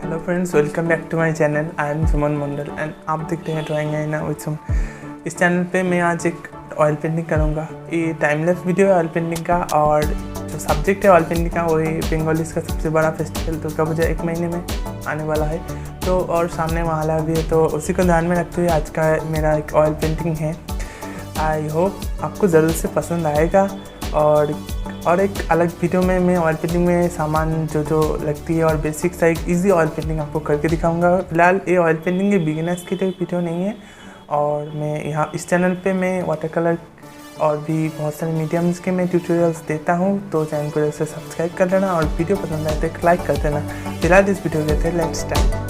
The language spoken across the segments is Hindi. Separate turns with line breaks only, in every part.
Hello friends, welcome back to my channel. I am Suman Mandal and आप देख रहे हैं ड्राइंग है ना विद सुमन। इस चैनल पे मैं आज एक ऑयल पेंटिंग करूँगा। ये टाइमलेस वीडियो है ऑयल पेंटिंग का, और जो सब्जेक्ट है ऑयल पेंटिंग का वही बंगालीज का सबसे बड़ा फेस्टिवल दुर्गा पूजा 1 महीने में आने वाला है। तो और सामने महालया भी है, तो उसी को ध्यान में रखते हुए आज का मेरा एक ऑयल पेंटिंग है। आई होप आपको ज़रूर से पसंद आएगा। और एक अलग वीडियो में मैं ऑयल पेंटिंग में सामान जो लगती है और बेसिक सा एक ईजी ऑयल पेंटिंग आपको करके दिखाऊंगा। फिलहाल ये ऑयल पेंटिंग के बिगिनर्स के लिए वीडियो नहीं है, और मैं यहाँ इस चैनल पे मैं वाटर कलर और भी बहुत सारे मीडियम्स के मैं ट्यूटोरियल्स देता हूँ। तो चैनल को जैसे सब्सक्राइब कर देना और वीडियो पसंद आए तो एक लाइक कर देना। फिलहाल इस वीडियो के थे लेट्स स्टार्ट।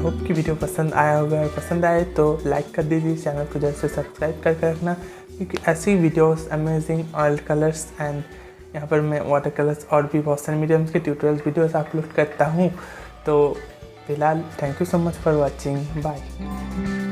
होप कि वीडियो पसंद आया होगा, और पसंद आए तो लाइक कर दीजिए, चैनल को जल्द से सब्सक्राइब करके रखना, क्योंकि ऐसी videos amazing oil colours and यहाँ पर मैं वाटर कलर्स और भी बहुत सारे मीडियम्स के ट्यूटोरियल्स वीडियोस अपलोड करता हूँ। तो फिलहाल thank you so much for watching, bye.